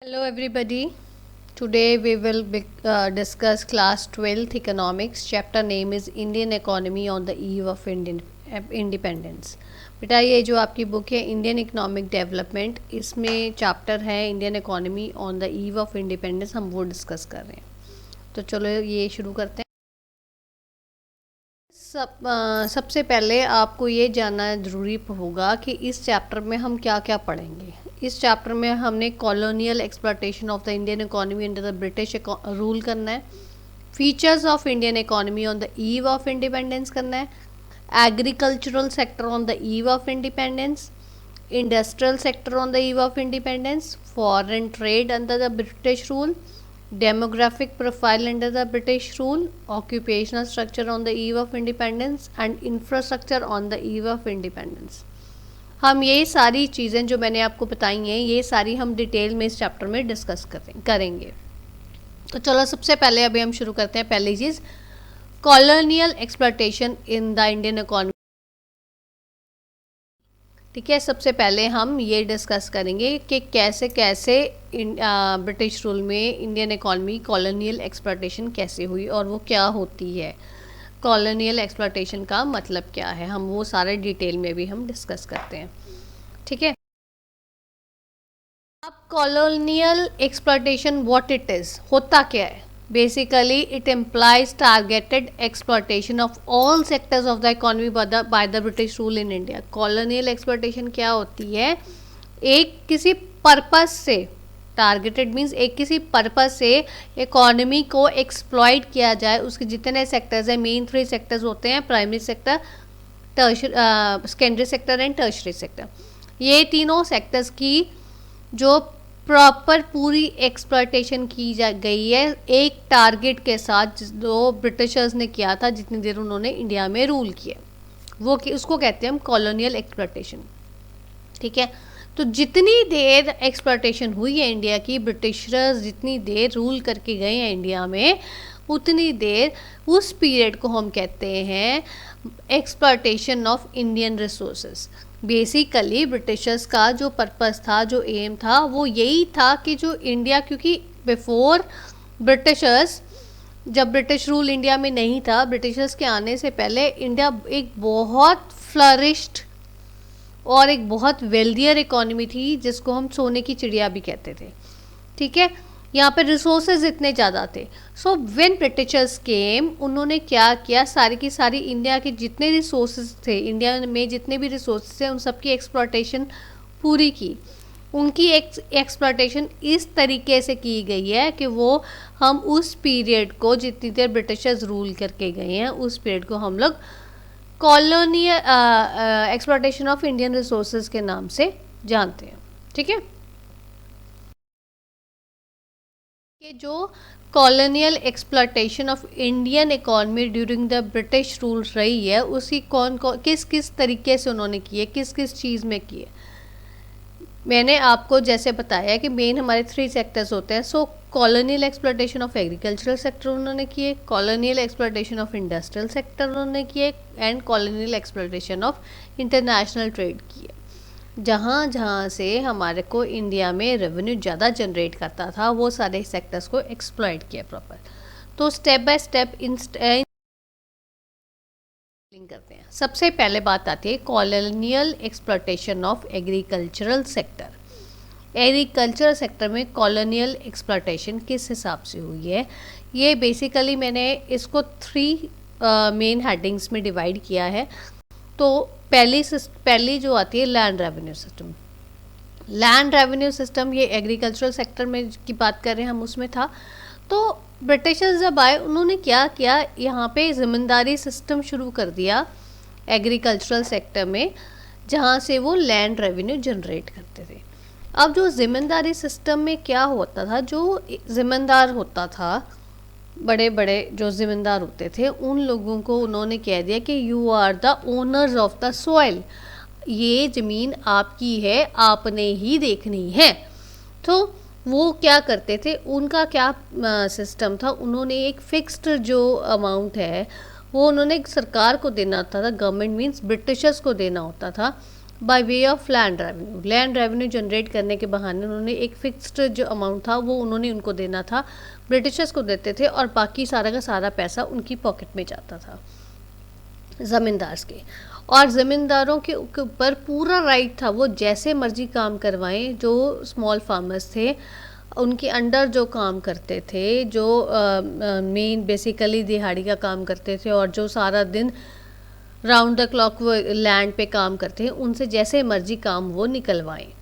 Hello everybody. Today we will discuss class 12th economics. Chapter name is Indian economy on the eve of independence. बेटा ये जो आपकी book है Indian economic development, इसमें chapter है Indian economy on the eve of independence, हम वो discuss कर रहे हैं। तो चलो ये शुरू करते हैं। सबसे पहले आपको ये जानना ज़रूरी होगा कि इस चैप्टर में हम क्या क्या पढ़ेंगे। इस चैप्टर में हमने colonial exploitation of the Indian economy under the British rule करना है, features of Indian economy on the eve of independence करना है, agricultural sector on the eve of independence, industrial sector on the eve of independence, foreign trade under the British rule, demographic profile under the British rule, occupational structure on the eve of independence and infrastructure on the eve of independence। हम ये सारी चीज़ें जो मैंने आपको बताई हैं ये सारी हम डिटेल में इस चैप्टर में डिस्कस करेंगे। तो चलो सबसे पहले अभी हम शुरू करते हैं। पहली चीज़ colonial exploitation in the Indian economy. ठीक है, सबसे पहले हम ये डिस्कस करेंगे कि कैसे कैसे ब्रिटिश रूल में इंडियन इकॉनमी कॉलोनियल एक्सप्लॉयटेशन कैसे हुई और वो क्या होती है, कॉलोनियल एक्सप्लॉयटेशन का मतलब क्या है, हम वो सारे डिटेल में भी हम डिस्कस करते हैं। ठीक है, अब colonial exploitation what it is, होता क्या है। Basically, it implies targeted exploitation of all sectors of the economy by the British rule in India। Colonial exploitation क्या होती है, एक किसी पर्पस से, टारगेटेड मीन्स एक किसी पर्पस से इकोनॉमी को एक्सप्लॉइट किया जाए। उसके जितने सेक्टर्स हैं, मेन 3 सेक्टर्स होते हैं, primary sector, secondary sector and tertiary sector. ये तीनों सेक्टर्स की जो प्रॉपर पूरी एक्सप्लॉयटेशन की जा गई है एक टारगेट के साथ जो ब्रिटिशर्स ने किया था जितनी देर उन्होंने इंडिया में रूल किया, वो उसको कहते हैं हम कॉलोनियल एक्सप्लॉयटेशन। ठीक है, तो जितनी देर एक्सप्लॉयटेशन हुई है इंडिया की, ब्रिटिशर्स जितनी देर रूल करके गए हैं इंडिया में, उतनी देर उस पीरियड को हम कहते हैं exploitation of Indian resources. Basically Britishers का जो पर्पस था, जो एम था, वो यही था कि जो इंडिया, क्योंकि बिफोर ब्रिटिशर्स, जब ब्रिटिश रूल इंडिया में नहीं था, ब्रिटिशर्स के आने से पहले इंडिया एक बहुत फ्लरिश्ड और एक बहुत वेल्दियर इकोनॉमी थी, जिसको हम सोने की चिड़िया भी कहते थे। ठीक है, यहाँ पे रिसोर्सेज इतने ज़्यादा थे। सो व्हेन ब्रिटिशर्स केम, उन्होंने क्या किया, सारी की सारी इंडिया के जितने रिसोर्सेज थे, इंडिया में जितने भी रिसोर्सेज थे, उन सब की एक्सप्लॉयटेशन पूरी की। उनकी एक्सप्लॉयटेशन इस तरीके से की गई है कि वो हम उस पीरियड को, जितनी देर ब्रिटिशर्स रूल करके गए हैं, उस पीरियड को हम लोग colonial exploitation of Indian resources के नाम से जानते हैं। ठीक है, कि जो colonial exploitation of Indian economy during the British rule रही है, उसकी किस किस तरीके से उन्होंने की है, किस किस चीज़ में की है। मैंने आपको जैसे बताया कि मेन हमारे 3 सेक्टर्स होते हैं। So colonial exploitation of agricultural sector उन्होंने किए, colonial exploitation of industrial sector उन्होंने किए, and colonial exploitation of international trade किए। जहाँ जहाँ से हमारे को इंडिया में रेवेन्यू ज़्यादा जनरेट करता था, वो सारे सेक्टर्स को एक्सप्लॉइट किया प्रॉपर। तो स्टेप बाय स्टेप करते हैं। सबसे पहले बात आती है colonial exploitation of agricultural sector. Agricultural sector में कॉलोनियल एक्सप्लॉयटेशन किस हिसाब से हुई है, ये बेसिकली मैंने इसको 3 मेन हेडिंग्स में डिवाइड किया है। तो पहली जो आती है land revenue system. Land revenue system ये एग्रीकल्चरल सेक्टर में की बात कर रहे हैं हम, उसमें था। तो ब्रिटिशर्स जब आए, उन्होंने क्या किया, यहाँ पे ज़मींदारी सिस्टम शुरू कर दिया एग्रीकल्चरल सेक्टर में, जहाँ से वो लैंड रेवेन्यू जनरेट करते थे। अब जो ज़मींदारी सिस्टम में क्या होता था, जो ज़मींदार होता था, बड़े बड़े जो ज़मींदार होते थे, उन लोगों को उन्होंने कह दिया कि you are the owners of the soil, ये ज़मीन आपकी है, आपने ही देखनी है। तो वो क्या करते थे, उनका क्या सिस्टम था, उन्होंने एक फिक्स्ड जो अमाउंट है वो उन्होंने सरकार को देना होता था, गवर्नमेंट मीन्स ब्रिटिशर्स को देना होता था। By way of land revenue generate करने के बहाने उन्होंने एक फिक्स्ड जो अमाउंट था वो उन्होंने उनको देना था, ब्रिटिशर्स को देते थे, और बाकी सारा का सारा पैसा उनकी पॉकेट में जाता था ज़मींदार के। और ज़मींदारों के ऊपर पूरा राइट था, वो जैसे मर्जी काम करवाएं। जो स्मॉल फार्मर्स थे उनके अंडर जो काम करते थे, जो मेन बेसिकली दिहाड़ी का काम करते थे और जो सारा दिन राउंड द क्लॉक वो लैंड पे काम करते हैं, उनसे जैसे मर्जी काम वो निकलवाएं।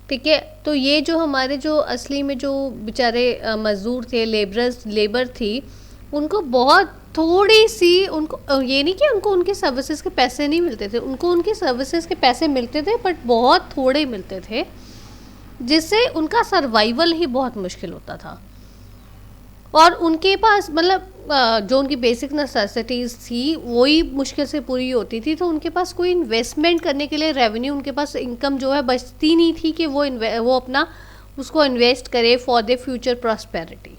ठीक है, तो ये जो हमारे जो असली में जो बेचारे मज़दूर थे, लेबर थी, उनको बहुत थोड़ी सी, उनको ये नहीं कि उनको उनके सर्विसेज के पैसे नहीं मिलते थे, उनको उनके सर्विसेज के पैसे मिलते थे, बट बहुत थोड़े मिलते थे, जिससे उनका सर्वाइवल ही बहुत मुश्किल होता था। और उनके पास मतलब जो उनकी बेसिक नेसेसिटीज़ थी वही मुश्किल से पूरी होती थी, तो उनके पास कोई इन्वेस्टमेंट करने के लिए रेवेन्यू, उनके पास इनकम जो है बचती नहीं थी कि वो अपना उसको इन्वेस्ट करे फॉर द फ्यूचर प्रॉस्पेरिटी।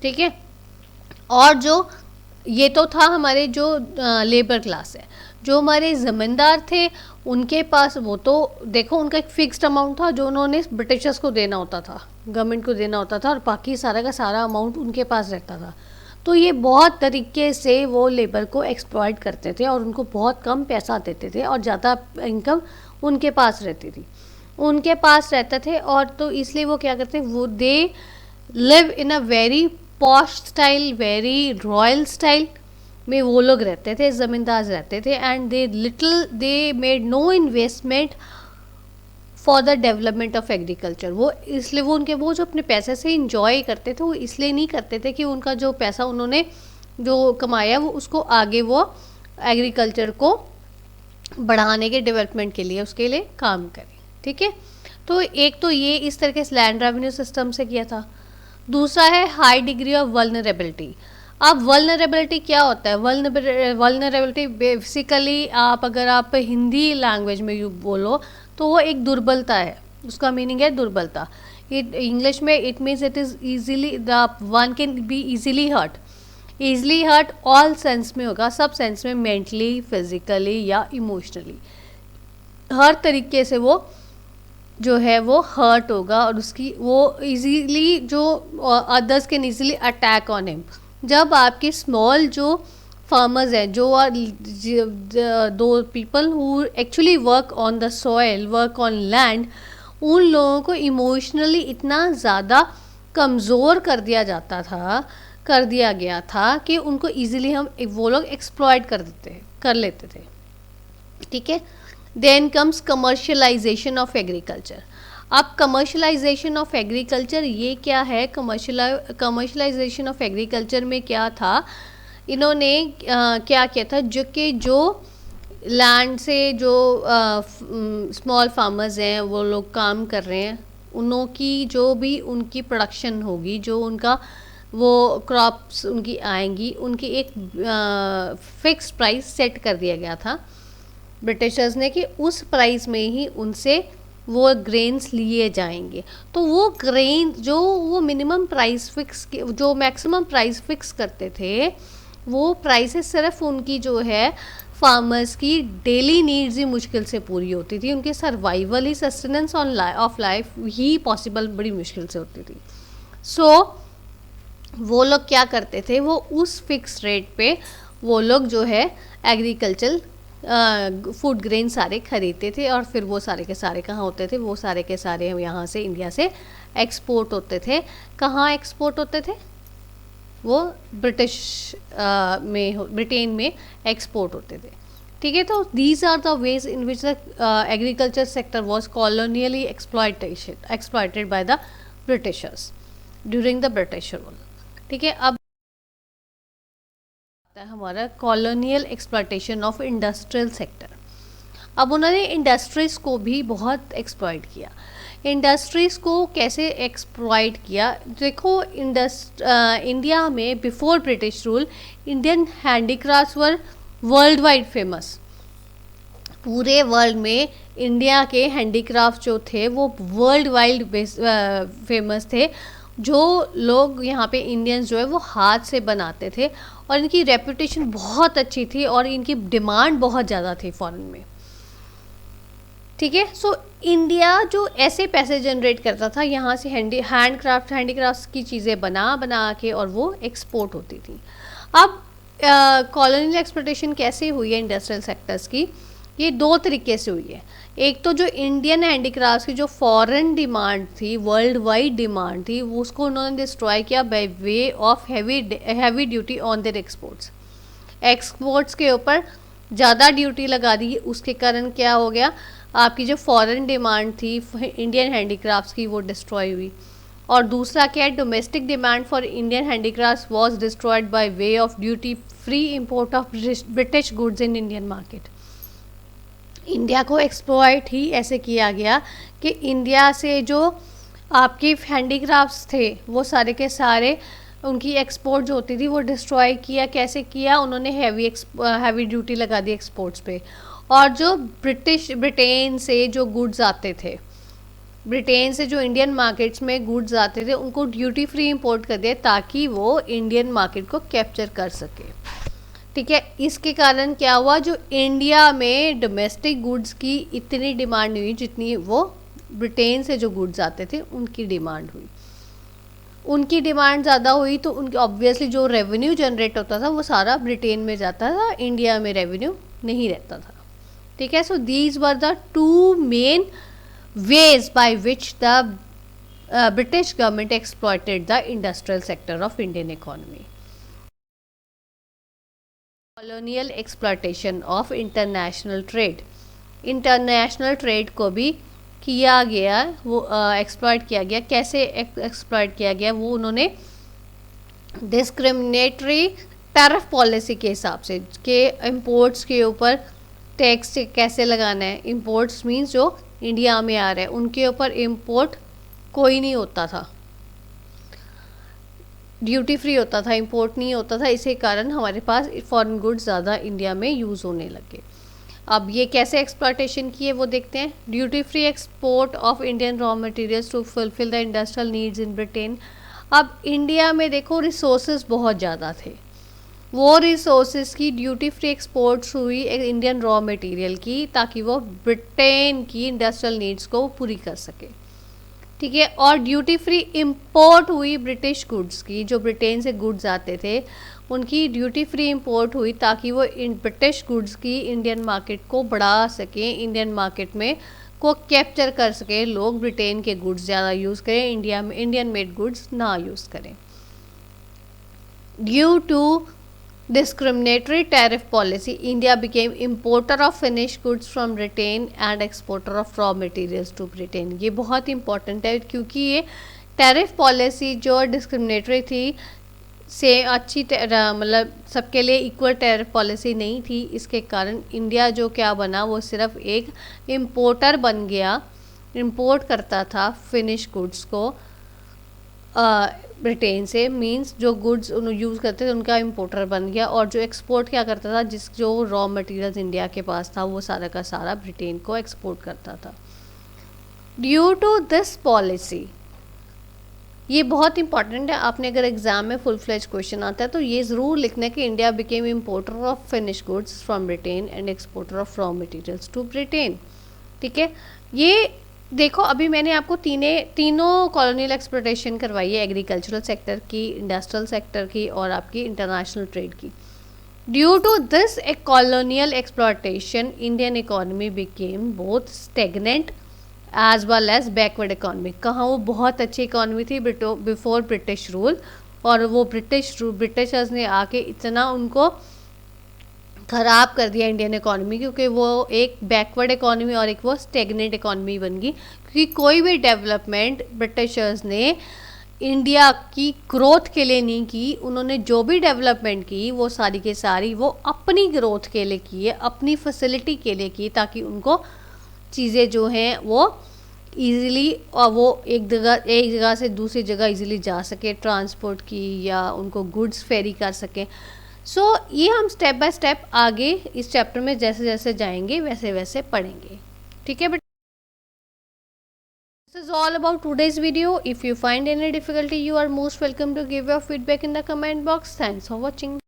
ठीक है, और जो ये तो था हमारे जो लेबर क्लास है। जो हमारे ज़मींदार थे उनके पास वो तो देखो उनका एक फ़िक्स्ड अमाउंट था जो उन्होंने ब्रिटिशर्स को देना होता था, गवर्नमेंट को देना होता था, और बाकी सारा का सारा अमाउंट उनके पास रहता था। तो ये बहुत तरीके से वो लेबर को एक्सप्लॉइट करते थे और उनको बहुत कम पैसा देते थे और ज़्यादा इनकम उनके पास रहती थी, उनके पास रहते थे। और तो इसलिए वो क्या करते, वो they live in a very posh style, very royal style में वो लोग रहते थे, ज़मींदार रहते थे। And they made no investment for the development of agriculture. वो इसलिए वो जो अपने पैसे से इंजॉय करते थे वो इसलिए नहीं करते थे कि उनका जो पैसा उन्होंने जो कमाया वो उसको आगे वो एग्रीकल्चर को बढ़ाने के, डेवलपमेंट के लिए, उसके लिए काम करें। ठीक है, तो एक तो ये इस तरीके से लैंड रेवेन्यू सिस्टम से किया था। दूसरा है हाई डिग्री ऑफ वल्नरेबिलिटी। अब वल्नरेबिलिटी क्या होता है? वल्नरेबिलिटी बेसिकली अगर आप हिंदी लैंग्वेज में यू बोलो तो वो एक दुर्बलता है, उसका मीनिंग है दुर्बलता। इंग्लिश में it means it is easily the one can be easily hurt all sense में होगा, सब सेंस में, मेंटली, फिजिकली या इमोशनली, हर तरीके से वो जो है वो हर्ट होगा और उसकी वो इजीली जो others can easily attack on him. जब आपके स्मॉल जो फार्मर्स हैं, जो दो people who actually work on the soil, work on land, उन लोगों को इमोशनली इतना ज़्यादा कमज़ोर कर दिया गया था कि उनको इजीली वो लोग एक्सप्लॉइट कर लेते थे। ठीक है, then comes commercialisation of agriculture. अब कमर्शलाइजेशन ऑफ एग्रीकल्चर ये क्या है? कमर्शलाइजेशन ऑफ एग्रीकल्चर में क्या था, इन्होंने क्या किया था, जो लैंड से जो स्मॉल फार्मर्स हैं वो लोग काम कर रहे हैं, उनों की जो भी उनकी प्रोडक्शन होगी, जो उनका वो क्रॉप्स उनकी आएंगी, उनकी एक फिक्स प्राइस सेट कर दिया गया था ब्रिटिशर्स ने कि उस प्राइस में ही उनसे वो ग्रेन्स लिए जाएंगे। तो वो ग्रेन जो वो मिनिमम प्राइस फिक्स, जो मैक्सिमम प्राइस फिक्स करते थे, वो प्राइसेस सिर्फ उनकी जो है फार्मर्स की डेली नीड्स ही मुश्किल से पूरी होती थी, उनके survival he, sustenance of life he possible बड़ी मुश्किल से होती थी। सो वो लोग क्या करते थे, वो उस फिक्स रेट पे वो लोग जो है एग्रीकल्चर फूड ग्रेन सारे खरीदते थे और फिर वो सारे के सारे कहाँ होते थे, वो सारे के सारे हम यहाँ से इंडिया से एक्सपोर्ट होते थे। कहाँ एक्सपोर्ट होते थे? वो ब्रिटेन में एक्सपोर्ट होते थे। ठीक है, तो these are the ways in which the agriculture sector was colonially exploited by the Britishers during the British rule. ठीक है, अब हमारा colonial exploitation of industrial sector. अब उन्होंने इंडस्ट्रीज़ को भी बहुत एक्सप्लॉइट किया। इंडस्ट्रीज़ को कैसे एक्सप्लॉइट किया? देखो, इंडिया में before British rule Indian handicrafts were world wide famous. पूरे वर्ल्ड में इंडिया के हैंडीक्राफ्ट जो थे वो वर्ल्ड वाइड फेमस थे। जो लोग यहाँ पे इंडियंस जो है वो हाथ से बनाते थे और इनकी रेपुटेशन बहुत अच्छी थी और इनकी डिमांड बहुत ज़्यादा थी फॉरेन में। ठीक ठीक है। सो इंडिया जो ऐसे पैसे जनरेट करता था यहाँ से हैंडीक्राफ्ट की चीज़ें बना बना के, और वो एक्सपोर्ट होती थी। अब कॉलोनियल एक्सप्लोटेशन कैसे हुई है इंडस्ट्रियल सेक्टर्स की, ये दो तरीके से हुई है। एक तो जो इंडियन हैंडीक्राफ्ट की जो फॉरेन डिमांड थी, वर्ल्ड वाइड डिमांड थी, वो उसको उन्होंने डिस्ट्रॉय किया by way of heavy duty on their exports के ऊपर ज़्यादा ड्यूटी लगा दी। उसके कारण क्या हो गया, आपकी जो फॉरेन डिमांड थी इंडियन हैंडीक्राफ्ट्स की वो डिस्ट्रॉय हुई। और दूसरा क्या है, domestic demand for Indian handicrafts was destroyed by way of duty free import of British goods in Indian market. India को एक्सप्लॉइट ही ऐसे किया गया कि इंडिया से जो आपके हैंडीक्राफ्ट्स थे वो सारे के सारे उनकी एक्सपोर्ट जो होती थी वो डिस्ट्रॉय किया। कैसे किया, उन्होंने हैवी ड्यूटी लगा दी एक्सपोर्ट्स पे। और जो ब्रिटेन से जो गुड्स आते थे, ब्रिटेन से जो इंडियन मार्केट्स में गुड्स आते थे, उनको ड्यूटी फ्री इंपोर्ट कर दिया ताकि वो इंडियन मार्केट को कैप्चर कर सके। ठीक है, इसके कारण क्या हुआ, जो इंडिया में डोमेस्टिक गुड्स की इतनी डिमांड नहीं हुई जितनी वो ब्रिटेन से जो गुड्स आते थे उनकी डिमांड हुई। उनकी डिमांड ज़्यादा हुई तो उनकी ऑब्वियसली जो रेवेन्यू जनरेट होता था वो सारा ब्रिटेन में जाता था, इंडिया में रेवेन्यू नहीं रहता था। ठीक है, so these were the two main ways by which the British government exploited the industrial sector of Indian economy. Colonial exploitation of international trade. International trade को भी किया गया, वो एक्सप्लॉइट किया गया। कैसे एक्सप्लॉइट किया गया, वो उन्होंने डिस्क्रिमिनेटरी टैरिफ पॉलिसी के हिसाब से कि इंपोर्ट्स के ऊपर टैक्स कैसे लगाना है। इंपोर्ट्स मीन्स जो इंडिया में आ रहे हैं उनके ऊपर इंपोर्ट कोई नहीं होता था, ड्यूटी फ्री होता था, इंपोर्ट नहीं होता था। इसी कारण हमारे पास फॉरेन गुड्स ज़्यादा इंडिया में यूज़ होने लगे। अब ये कैसे एक्सप्लॉयटेशन की है वो देखते हैं। Duty free export of Indian raw materials to fulfil the industrial needs in Britain. अब इंडिया में देखो रिसोर्सेज बहुत ज़्यादा थे, वो रिसोर्सेज की ड्यूटी फ्री एक्सपोर्ट्स हुई इंडियन रॉ मटेरियल की ताकि वो ब्रिटेन की इंडस्ट्रियल नीड्स को पूरी कर सके। ठीक है, और ड्यूटी फ्री इंपोर्ट हुई ब्रिटिश गुड्स की, जो ब्रिटेन से गुड्स आते थे उनकी ड्यूटी फ्री इंपोर्ट हुई ताकि वो इन ब्रिटिश गुड्स की इंडियन मार्केट को बढ़ा सकें, इंडियन मार्केट में को कैप्चर कर सके। लोग ब्रिटेन के गुड्स ज़्यादा यूज़ करें, इंडिया में इंडियन मेड गुड्स ना यूज़ करें। Due to discriminatory tariff policy, India became importer of finished goods from Britain and exporter of raw materials to Britain. ये बहुत इंपॉर्टेंट है क्योंकि ये टैरिफ पॉलिसी जो डिस्क्रिमिनेटरी थी से अच्छी मतलब सबके लिए इक्वल टैरिफ पॉलिसी नहीं थी। इसके कारण इंडिया जो क्या बना, वो सिर्फ एक इम्पोर्टर बन गया, इम्पोर्ट करता था फिनिश गुड्स को ब्रिटेन से। मींस जो गुड्स यूज़ करते थे उनका इंपोर्टर बन गया, और जो एक्सपोर्ट क्या करता था, जो रॉ मटेरियल्स इंडिया के पास था वो सारा का सारा ब्रिटेन को एक्सपोर्ट करता था। ड्यू टू दिस पॉलिसी, ये बहुत इंपॉर्टेंट है, आपने अगर एग्जाम में फुल फ्लेज क्वेश्चन आता है तो ये ज़रूर लिखना है कि India became importer of finish goods from Britain and exporter of raw materials to Britain. ठीक है, ये देखो अभी मैंने आपको तीनों कॉलोनियल एक्सप्लोटेशन करवाई है, एग्रीकल्चरल सेक्टर की, इंडस्ट्रियल सेक्टर की और आपकी इंटरनेशनल ट्रेड की। Due to this colonial exploitation Indian economy became both stagnant as well as backward economy. कहाँ वो बहुत अच्छी इकोनॉमी थी बिफोर ब्रिटिश रूल, और वो ब्रिटिशर्स ने आके इतना उनको ख़राब कर दिया इंडियन इकोनॉमी, क्योंकि वो एक बैकवर्ड इकोनॉमी और एक वो स्टेगनेंट इकोनॉमी बन गई। क्योंकि कोई भी डेवलपमेंट ब्रिटिशर्स ने इंडिया की ग्रोथ के लिए नहीं की, उन्होंने जो भी डेवलपमेंट की वो सारी के सारी वो अपनी ग्रोथ के लिए की है, अपनी फैसिलिटी के लिए की, ताकि उनको चीज़ें जो हैं वो ईज़िली और वो एक जगह से दूसरी जगह ईज़िली जा सके, ट्रांसपोर्ट की या उनको गुड्स फेरी कर सकें। सो ये हम स्टेप बाय स्टेप आगे इस चैप्टर में जैसे जैसे जाएंगे वैसे वैसे पढ़ेंगे। ठीक है, but this is all about today's video. If you find any difficulty, you are most welcome to give your feedback in the comment box. Thanks for watching.